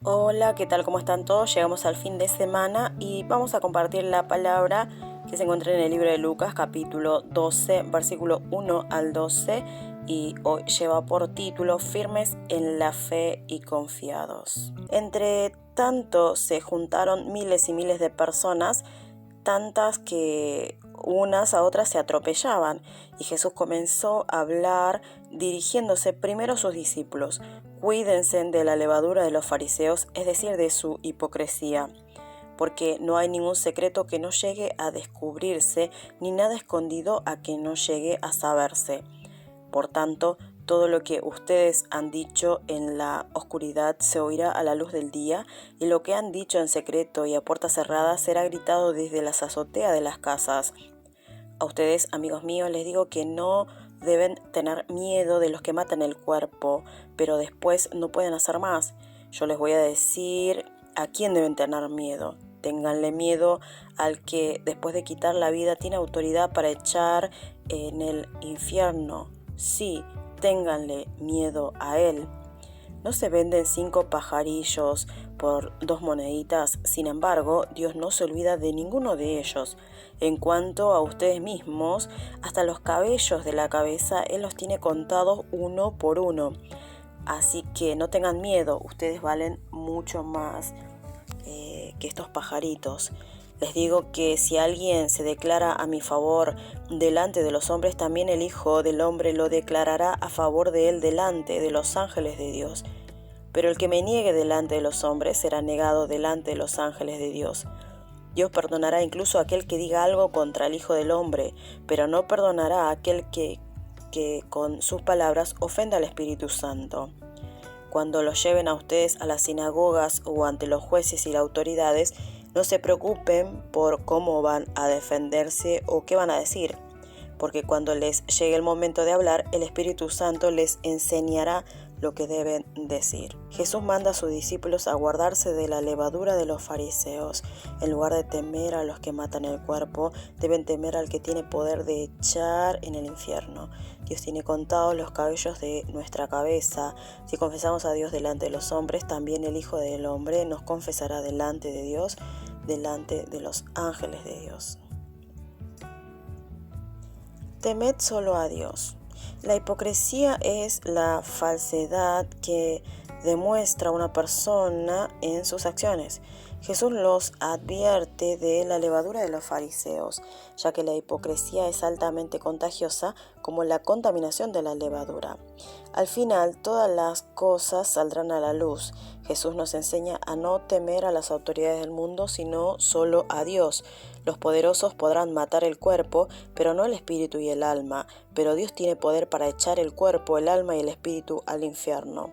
Hola, ¿qué tal? ¿Cómo están todos? Llegamos al fin de semana y vamos a compartir la palabra que se encuentra en el libro de Lucas, capítulo 12, versículo 1 al 12, y hoy lleva por título Firmes en la fe y confiados. Entre tanto se juntaron miles y miles de personas, tantas que unas a otras se atropellaban, y Jesús comenzó a hablar dirigiéndose primero a sus discípulos. Cuídense de la levadura de los fariseos, es decir, de su hipocresía, porque no hay ningún secreto que no llegue a descubrirse, ni nada escondido a que no llegue a saberse. Por tanto, todo lo que ustedes han dicho en la oscuridad se oirá a la luz del día, y lo que han dicho en secreto y a puerta cerrada será gritado desde las azoteas de las casas. A ustedes, amigos míos, les digo que no deben tener miedo de los que matan el cuerpo, pero después no pueden hacer más. Yo les voy a decir a quién deben tener miedo. Ténganle miedo al que después de quitar la vida tiene autoridad para echar en el infierno. Sí, ténganle miedo a él. ¿No se venden 5 pajarillos por 2 moneditas? Sin embargo, Dios no se olvida de ninguno de ellos. En cuanto a ustedes mismos, hasta los cabellos de la cabeza Él los tiene contados uno por uno. Así que no tengan miedo, ustedes valen mucho más que estos pajaritos. Les digo que si alguien se declara a mi favor delante de los hombres, también el Hijo del Hombre lo declarará a favor de él delante de los ángeles de Dios. Pero el que me niegue delante de los hombres será negado delante de los ángeles de Dios. Dios perdonará incluso a aquel que diga algo contra el Hijo del Hombre, pero no perdonará a aquel que con sus palabras ofenda al Espíritu Santo. Cuando los lleven a ustedes a las sinagogas o ante los jueces y las autoridades, no se preocupen por cómo van a defenderse o qué van a decir, porque cuando les llegue el momento de hablar, el Espíritu Santo les enseñará lo que deben decir. Jesús manda a sus discípulos a guardarse de la levadura de los fariseos. En lugar de temer a los que matan el cuerpo, deben temer al que tiene poder de echar en el infierno. Dios tiene contados los cabellos de nuestra cabeza. Si confesamos a Dios delante de los hombres, también el Hijo del Hombre nos confesará delante de Dios, delante de los ángeles de Dios. Temed solo a Dios. La hipocresía es la falsedad que demuestra una persona en sus acciones. Jesús los advierte de la levadura de los fariseos, ya que la hipocresía es altamente contagiosa como la contaminación de la levadura. Al final, todas las cosas saldrán a la luz. Jesús nos enseña a no temer a las autoridades del mundo, sino solo a Dios. Los poderosos podrán matar el cuerpo, pero no el espíritu y el alma. Pero Dios tiene poder para echar el cuerpo, el alma y el espíritu al infierno.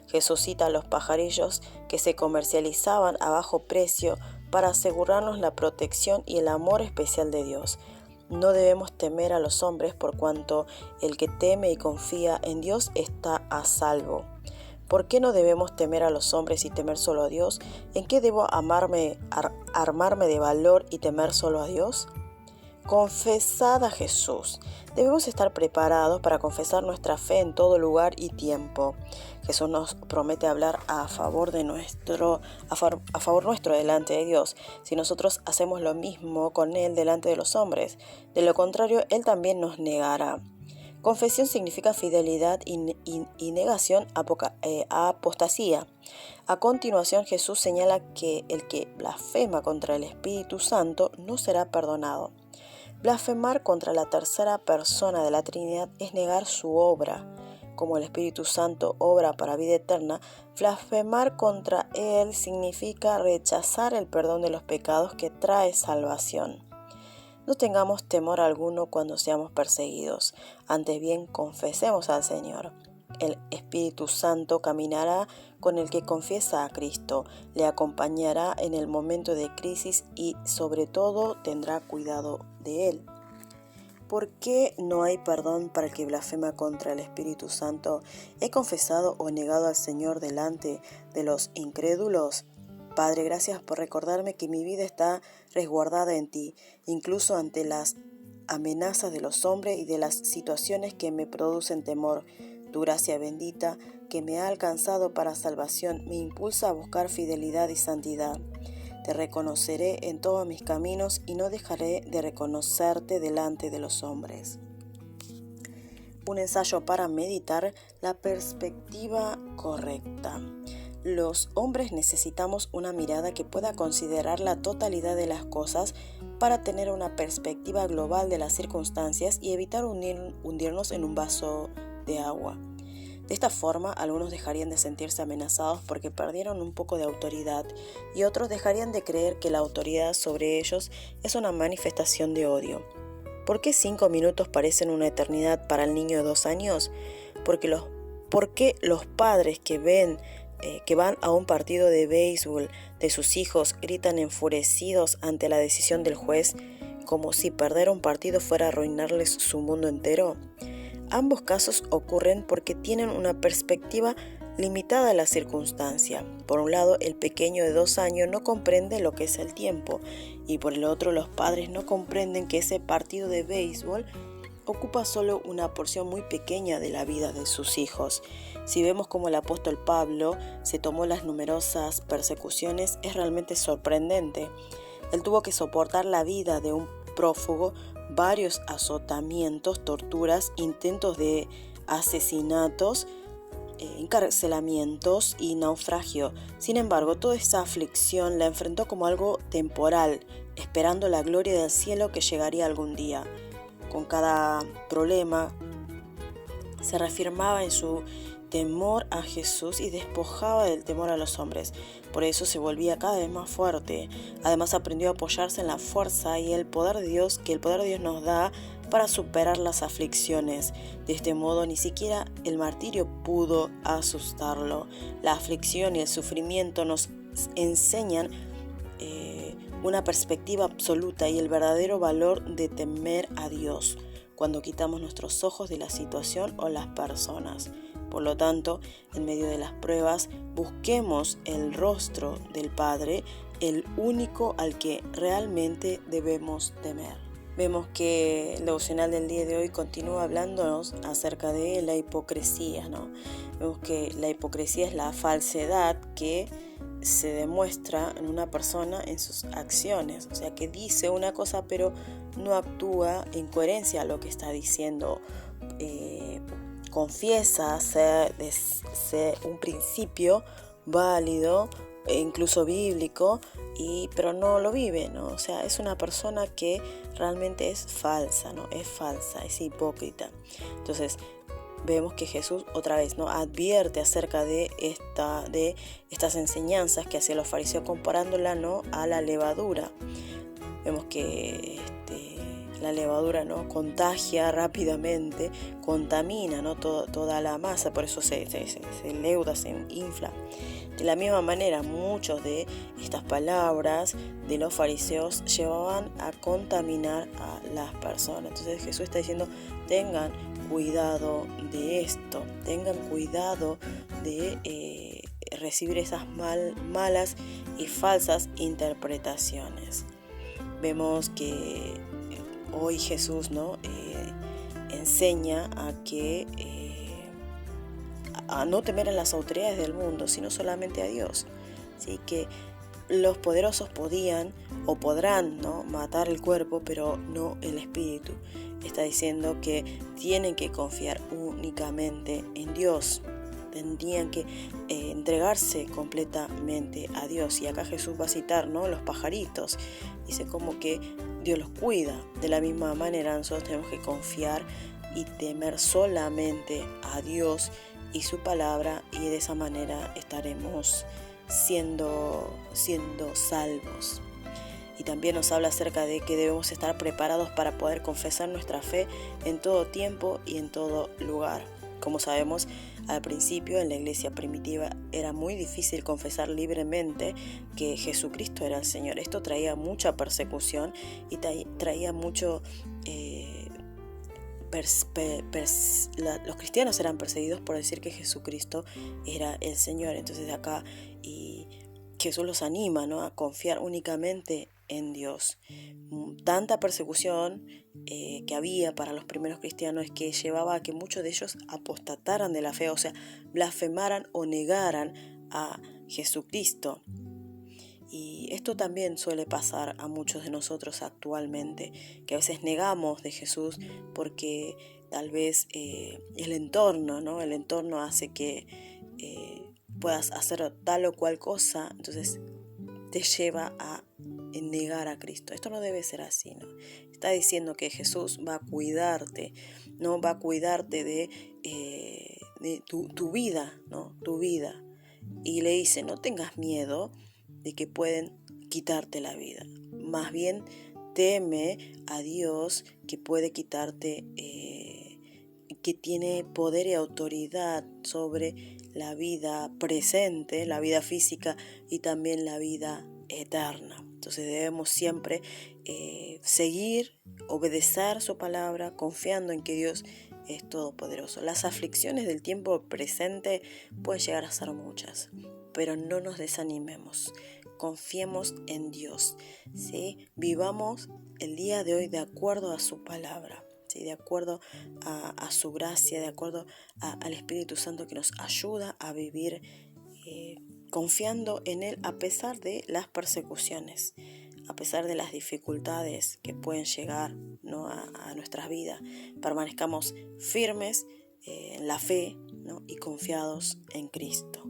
Jesús cita a los pajarillos que se comercializaban a bajo precio para asegurarnos la protección y el amor especial de Dios. No debemos temer a los hombres por cuanto el que teme y confía en Dios está a salvo. ¿Por qué no debemos temer a los hombres y temer solo a Dios? ¿En qué debo armarme de valor y temer solo a Dios? Confesad a Jesús. Debemos estar preparados para confesar nuestra fe en todo lugar y tiempo. Jesús nos promete hablar a favor nuestro delante de Dios, si nosotros hacemos lo mismo con Él delante de los hombres. De lo contrario, Él también nos negará. Confesión significa fidelidad y negación a apostasía. A continuación, Jesús señala que el que blasfema contra el Espíritu Santo no será perdonado. Blasfemar contra la tercera persona de la Trinidad es negar su obra. Como el Espíritu Santo obra para vida eterna, blasfemar contra Él significa rechazar el perdón de los pecados que trae salvación. No tengamos temor alguno cuando seamos perseguidos, antes bien confesemos al Señor. El Espíritu Santo caminará con el que confiesa a Cristo, le acompañará en el momento de crisis y sobre todo tendrá cuidado de él. ¿Por qué no hay perdón para el que blasfema contra el Espíritu Santo? ¿He confesado o negado al Señor delante de los incrédulos? Padre, gracias por recordarme que mi vida está resguardada en ti, incluso ante las amenazas de los hombres y de las situaciones que me producen temor. Tu gracia bendita que me ha alcanzado para salvación me impulsa a buscar fidelidad y santidad. Te reconoceré en todos mis caminos y no dejaré de reconocerte delante de los hombres. Un ensayo para meditar la perspectiva correcta. Los hombres necesitamos una mirada que pueda considerar la totalidad de las cosas para tener una perspectiva global de las circunstancias y evitar hundirnos en un vaso de agua. De esta forma, algunos dejarían de sentirse amenazados porque perdieron un poco de autoridad y otros dejarían de creer que la autoridad sobre ellos es una manifestación de odio. ¿Por qué 5 minutos parecen una eternidad para el niño de 2 años? ¿Por qué los padres que van a un partido de béisbol de sus hijos gritan enfurecidos ante la decisión del juez, como si perder un partido fuera a arruinarles su mundo entero? Ambos casos ocurren porque tienen una perspectiva limitada a la circunstancia. Por un lado, el pequeño de 2 años no comprende lo que es el tiempo, y por el otro, los padres no comprenden que ese partido de béisbol ocupa solo una porción muy pequeña de la vida de sus hijos. Si vemos cómo el apóstol Pablo se tomó las numerosas persecuciones, es realmente sorprendente. Él tuvo que soportar la vida de un prófugo, varios azotamientos, torturas, intentos de asesinatos, encarcelamientos y naufragio. Sin embargo, toda esa aflicción la enfrentó como algo temporal, esperando la gloria del cielo que llegaría algún día. Con cada problema se reafirmaba en su temor a Jesús y despojaba del temor a los hombres. Por eso se volvía cada vez más fuerte. Además aprendió a apoyarse en la fuerza y el poder de Dios que el poder de Dios nos da para superar las aflicciones. De este modo ni siquiera el martirio pudo asustarlo. La aflicción y el sufrimiento nos enseñan una perspectiva absoluta y el verdadero valor de temer a Dios cuando quitamos nuestros ojos de la situación o las personas. Por lo tanto, en medio de las pruebas, busquemos el rostro del Padre, el único al que realmente debemos temer. Vemos que el devocional del día de hoy continúa hablándonos acerca de la hipocresía, ¿no? Vemos que la hipocresía es la falsedad que se demuestra en una persona en sus acciones, o sea que dice una cosa pero no actúa en coherencia a lo que está diciendo. Confiesa ser un principio válido e incluso bíblico, pero no lo vive, ¿no? O sea, es una persona que realmente es falsa, ¿no? Es falsa, es hipócrita. Entonces, vemos que Jesús otra vez, ¿no?, advierte acerca de estas enseñanzas que hacían los fariseos comparándola, ¿no?, a la levadura. Vemos que la levadura, ¿no?, contagia rápidamente, contamina, ¿no?, toda la masa, por eso se leuda, se infla. De la misma manera, muchas de estas palabras de los fariseos llevaban a contaminar a las personas. Entonces Jesús está diciendo, tengan cuidado de esto, tengan cuidado de recibir esas malas y falsas interpretaciones. Vemos que hoy Jesús, ¿no?, enseña a no temer a las autoridades del mundo, sino solamente a Dios. Así que los poderosos podían o podrán, ¿no?, matar el cuerpo, pero no el espíritu. Está diciendo que tienen que confiar únicamente en Dios. Tendrían que entregarse completamente a Dios. Y acá Jesús va a citar, ¿no?, los pajaritos. Dice como que Dios los cuida. De la misma manera nosotros tenemos que confiar y temer solamente a Dios y su palabra, y de esa manera estaremos siendo salvos. Y también nos habla acerca de que debemos estar preparados para poder confesar nuestra fe en todo tiempo y en todo lugar. Como sabemos, al principio en la iglesia primitiva era muy difícil confesar libremente que Jesucristo era el Señor. Esto traía mucha persecución y traía mucho... los cristianos eran perseguidos por decir que Jesucristo era el Señor. Entonces acá Jesús los anima, ¿no?, a confiar únicamente en Dios. tanta persecución que había para los primeros cristianos que llevaba a que muchos de ellos apostataran de la fe, o sea, blasfemaran o negaran a Jesucristo. Y esto también suele pasar a muchos de nosotros actualmente, que a veces negamos de Jesús porque tal vez el entorno, ¿no? El entorno hace que puedas hacer tal o cual cosa, entonces te lleva a negar a Cristo. Esto no debe ser así, ¿no? Está diciendo que Jesús va a cuidarte, ¿no? Va a cuidarte de tu vida, ¿no? Tu vida. Y le dice, no tengas miedo de que pueden quitarte la vida. Más bien, teme a Dios que puede quitarte, que tiene poder y autoridad sobre la vida presente, la vida física y también la vida eterna. Entonces debemos siempre seguir, obedecer su palabra, confiando en que Dios es todopoderoso. Las aflicciones del tiempo presente pueden llegar a ser muchas, pero no nos desanimemos. Confiemos en Dios, ¿sí? Vivamos el día de hoy de acuerdo a su palabra, ¿sí? De acuerdo a su gracia, de acuerdo al Espíritu Santo que nos ayuda a vivir confiando en Él a pesar de las persecuciones, a pesar de las dificultades que pueden llegar, ¿no? a nuestras vidas. Permanezcamos firmes en la fe, ¿no? Y confiados en Cristo,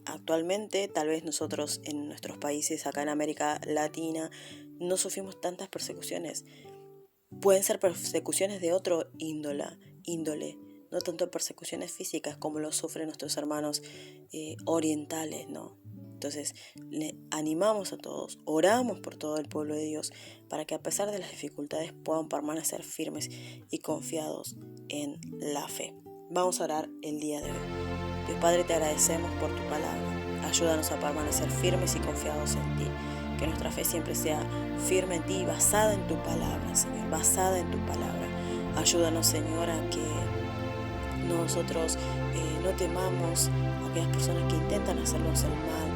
Actualmente, tal vez nosotros en nuestros países, acá en América Latina, no sufrimos tantas persecuciones. Pueden ser persecuciones de otro índole, no tanto persecuciones físicas como lo sufren nuestros hermanos orientales, ¿no? Entonces, le animamos a todos, oramos por todo el pueblo de Dios, para que a pesar de las dificultades puedan permanecer firmes y confiados en la fe. Vamos a orar el día de hoy. Dios Padre, te agradecemos por tu palabra. Ayúdanos a permanecer firmes y confiados en ti. Que nuestra fe siempre sea firme en ti, basada en tu palabra, Señor, basada en tu palabra. Ayúdanos, Señor, a que nosotros no temamos a aquellas personas que intentan hacernos el mal,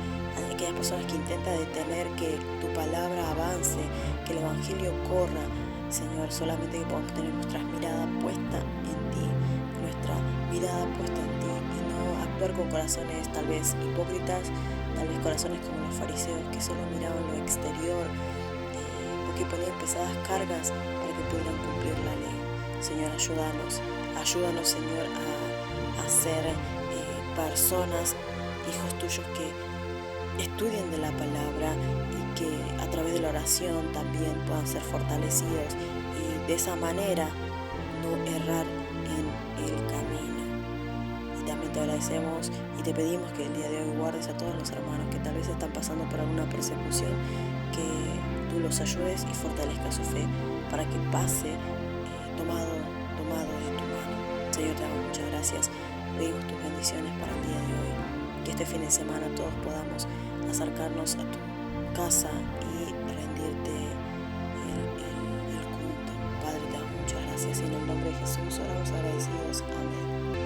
a aquellas personas que intentan detener que tu palabra avance, que el Evangelio corra, Señor, solamente que podamos tener nuestra mirada puesta en ti, nuestra mirada puesta en ti, y no actuar con corazones tal vez hipócritas, tal vez corazones como los fariseos que solo miraban lo exterior o que ponían pesadas cargas para que pudieran cumplir la ley. Señor, ayúdanos, Señor, a ser personas, hijos tuyos que estudien de la palabra y que a través de la oración también puedan ser fortalecidos y de esa manera no errar en el camino. Y también te agradecemos y te pedimos que el día de hoy guardes a todos los hermanos que tal vez están pasando por alguna persecución, que tú los ayudes y fortalezcas su fe para que pase tomado de tu mano. Señor, te damos muchas gracias. Pedimos tus bendiciones para el día de hoy. Que este fin de semana todos podamos acercarnos a tu casa y rendirte el culto. Padre, te damos muchas gracias. En el nombre de Jesús oramos agradecidos. Amén.